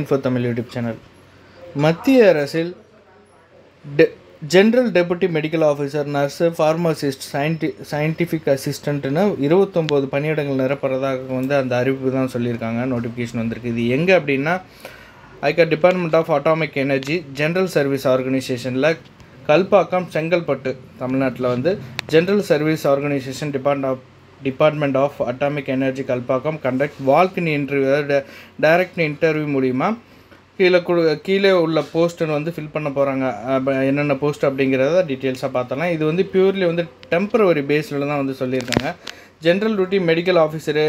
for Tamil YouTube channel. மத்திய அரசில் general deputy medical officer, nurse, pharmacist, scientific அசிஸ்டண்ட்னு 29 பணியிடங்கள் நிரப்புறதாக அந்த அறிவிப்பு தான் சொல்லியிருக்காங்க. நோட்டிஃபிகேஷன் வந்திருக்கு. இது எங்கே அப்படின்னா IGCAR department of atomic energy general service ஆர்கனைசேஷனில் கல்பாக்கம், செங்கல்பட்டு, தமிழ்நாட்டில் general service organisation department of atomic energy Kalpakkam conduct walk-in interview, direct interview மூலிமா கீழே உள்ள போஸ்ட்டுன்னு ஃபில் பண்ண போகிறாங்க. என்னென்ன போஸ்ட் அப்படிங்கிறத டீட்டெயில்ஸாக பார்த்தலாம். இது பியூர்லி டெம்பரவரி பேஸில் தான் சொல்லியிருக்காங்க. General duty medical officer,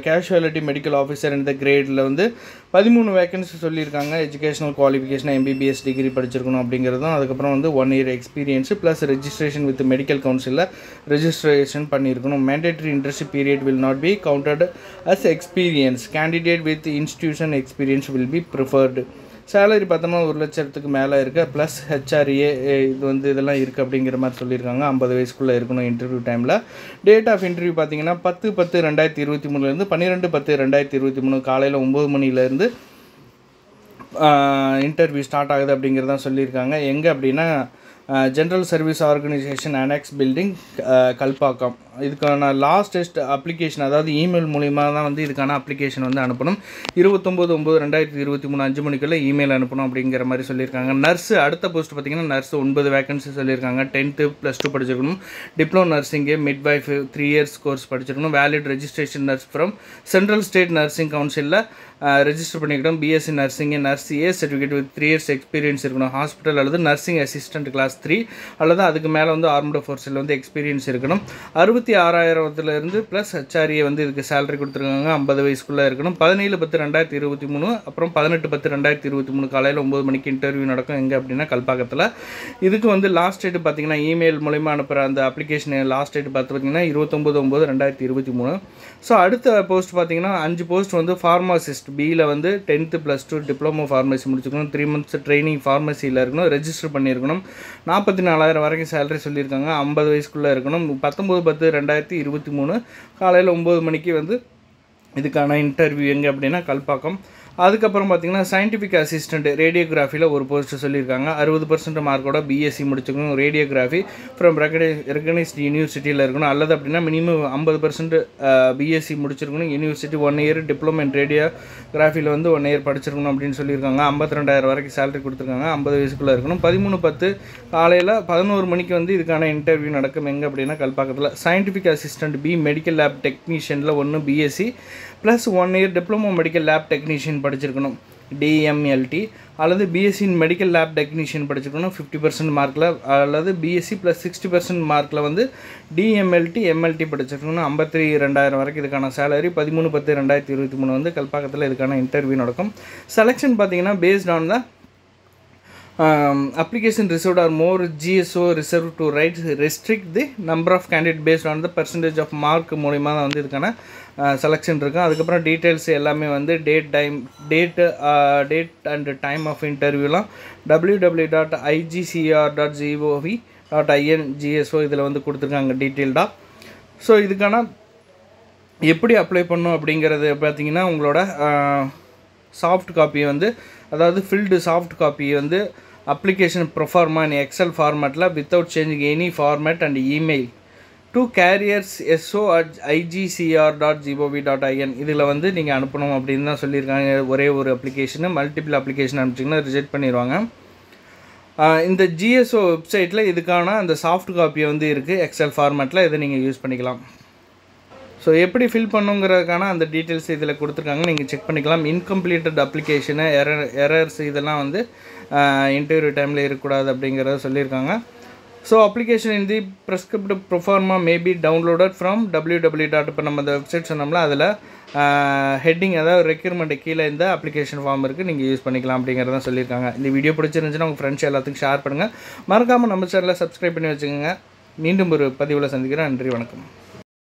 casualty medical officer இந்த கிரேடில் 13 வேக்கன்சி சொல்லியிருக்காங்க. எஜுகேஷனல் குவாலிஃபிகேஷன் MBBS டிகிரி படிச்சிருக்கணும் அப்படிங்கிறதும், அதுக்கப்புறம் 1 year experience plus registration with medical கவுன்சிலில் ரெஜிஸ்ட்ரேஷன் பண்ணியிருக்கணும். Mandatory internship period will not be counted as experience. Candidate with institution experience will be preferred. Salary பார்த்தோம்னா 1 லட்சத்துக்கு மேலே இருக்குது. ப்ளஸ் HRA இதெல்லாம் இருக்குது அப்படிங்கிற மாதிரி சொல்லியிருக்காங்க. 50 வயசுக்குள்ளே இருக்கணும் இன்டர்வியூ டைமில். டேட் ஆஃப் இன்டர்வியூ பார்த்தீங்கன்னா 10/10/2023 12/10/2023 காலையில் 9 மணிலேருந்து இன்டர்வியூ ஸ்டார்ட் ஆகுது அப்படிங்கிறதான் சொல்லியிருக்காங்க. எங்கே அப்படின்னா general service organisation annexe building, Kalpakkam. இதுக்கான லாஸ்ட் டெஸ்ட் அப்ளிகேஷன், அதாவது இமெயில் மூலிமா தான் இதுக்கான அப்ளிகேஷன் அனுப்பணும். 29/9/2023 5 மணிக்குள்ளே இமெயில் அனுப்பணும் அப்படிங்கிற மாதிரி சொல்லியிருக்காங்க. நர்ஸு அடுத்த போஸ்ட் பார்த்திங்கன்னா நர்ஸு 9 வேக்கன்சி சொல்லியிருக்காங்க. 10th +2 படிச்சிருக்கணும். Diploma nursing, midwife 3 years course படிச்சிருக்கணும். Valid registration nurse from central state nursing கவுன்சிலில் ரெஜிஸ்டர் பண்ணிக்கிட்டோம். BSc nursing, nurse A certificate with 3 years experience இருக்கணும். ஹாஸ்பிட்டல் அல்லது நர்சிங் அசிஸ்டன்ட் கிளாஸ் 3 அல்லது அதுக்கு மேலே ஆர்ம்டு ஃபோர்ஸில் எக்ஸ்பீரியன்ஸ் இருக்கணும். 66,000 ப்ளஸ் HRA இதுக்கு சேலரி கொடுத்துருக்காங்க. 50 வயசுக்குள்ளே இருக்கணும். 17/10/2023 அப்புறம் 18/10/2023 காலையில் 9 மணிக்கு இன்டர்வியூ நடக்கும். எங்கே அப்படின்னா கல்பாக்கத்தில். இதுக்கு லாஸ்ட் டேட் பார்த்திங்கன்னா இமெயில் மூலிமா அனுப்புகிற அந்த அப்ளிகேஷன் லாஸ்ட் டேட் பார்த்திங்கன்னா 29/9/2023. ஸோ அடுத்த போஸ்ட் பார்த்திங்கன்னா 5 போஸ்ட் ஃபார்மசிஸ்ட் Bயில் 10th +2 டிப்ளமோ ஃபார்மசி முடிச்சுக்கணும். 3 months ட்ரைனிங் ஃபார்மசியில் இருக்கணும். ரெஜிஸ்டர் பண்ணியிருக்கணும். 44,000 வரைக்கும் சேலரி சொல்லியிருக்காங்க. 50 வயசுக்குள்ளே இருக்கணும். 19/10/2023 காலையில் 9 மணிக்கு இதுக்கான இன்டர்வியூ எங்கே அப்படின்னா கல்பாக்கம். அதுக்கப்புறம் பார்த்திங்கன்னா சயின்டிஃபிக் அசிஸ்டண்ட் ரேடியோகிராஃபியில் ஒரு போஸ்ட் சொல்லியிருக்காங்க. 60% மார்க்கோட BSc முடிச்சுக்கணும். ரேடியோகிராஃபி ஃப்ரம் ரெகனைஸ்ட் யூனிவர்சிட்டியில் இருக்கணும். அல்லது அப்படின்னா மினிமம் 50% BSc முடிச்சிருக்கணும். யூனிவர்சிட்டி 1 year டிப்ளமோ இன் ரேடியோகிராஃபியில் 1 year படிச்சிருக்கணும் அப்படின்னு சொல்லியிருக்காங்க. 52,000 வரைக்கும் சேலரி கொடுத்துருக்காங்க. 50 வயசுக்குள்ளே இருக்கணும். 13/10 காலையில் 11 மணிக்கு இதுக்கான இன்டர்வியூ நடக்கும். எங்கே அப்படின்னா கல்பாக்கத்தில். Scientific assistant B medical lab டெக்னீஷியனில் 1 BSc plus 1 year diploma medical lab technician படிச்சிருக்கணும். DMLT அல்லது BSc in medical lab technician படிச்சிருக்கணும். 50% மார்க்கில் அல்லது BSc ப்ளஸ் 60% மார்க்கில் DMLT MLT படிச்சிருக்கணும். 52,000 வரைக்கும் இதுக்கான சேலரி. 13/10/2023 கல்பாக்கத்தில் இதுக்கான இன்டர்வியூ நடக்கும். செலெக்ஷன் பார்த்திங்கன்னா based on the application received or more GSO reserved to restrict the number of candidate based on the percentage of mark மூலிமா இதுக்கான செலெக்ஷன் இருக்கும். அதுக்கப்புறம் டீட்டெயில்ஸ் எல்லாமே டேட் அண்ட் டைம் ஆஃப் இன்டர்வியூலாம் www.igcr.gov.in GSO இதில் கொடுத்துருக்காங்க டீட்டெயில்டாக. ஸோ இதுக்கான எப்படி அப்ளை பண்ணும் அப்படிங்கிறது பார்த்திங்கன்னா உங்களோட சாஃப்ட் காப்பி அதாவது filled soft copy application proforma in excel ஃபார்மேட்டில் without changing any format and email to careers so@igcr.gov.in இதில் நீங்கள் அனுப்பணும் அப்படின்னு தான் சொல்லியிருக்காங்க. ஒரே ஒரு அப்ளிகேஷனு மல்டிபிள் அப்ளிகேஷன் அனுப்பிச்சிங்கன்னா ரிஜெக்ட் பண்ணிடுவாங்க. இந்த GSO வெப்சைட்டில் இதுக்கான அந்த சாஃப்ட் காப்பி இருக்குது எக்ஸல் ஃபார்மேட்டில். இதை நீங்கள் யூஸ் பண்ணிக்கலாம். ஸோ எப்படி ஃபில் பண்ணுங்கிறதுக்கான அந்த டீட்டெயில்ஸ் இதில் கொடுத்துருக்காங்க. நீங்கள் செக் பண்ணிக்கலாம். இன்கம்ப்ளீட்டட் அப்ளிகேஷனு எரர்ஸ் இதெல்லாம் இன்டர்வியூ டைமில் இருக்கக்கூடாது அப்படிங்கிறத சொல்லியிருக்காங்க. So application in the prescribed proforma may be downloaded from www. இப்போ நம்ம அந்த வெப்சைட் சொன்னோம்ல அதில் ஹெட்டிங் அதாவது ரெக்யூர்மெண்ட் கீழே இந்த அப்ளிகேஷன் ஃபார்ம் இருக்குது. நீங்கள் யூஸ் பண்ணிக்கலாம் அப்படிங்கிறதான் சொல்லியிருக்காங்க. இந்த வீடியோ பிடிச்சிருந்துச்சுன்னா உங்கள் ஃப்ரெண்ட்ஸ் எல்லாத்துக்கும் ஷேர் பண்ணுங்கள். மறக்காமல் நம்ம சேனலை சப்ஸ்கிரைப் பண்ணி வச்சுக்கோங்க. மீண்டும் ஒரு பதிவில் சந்திக்கிறேன். நன்றி, வணக்கம்.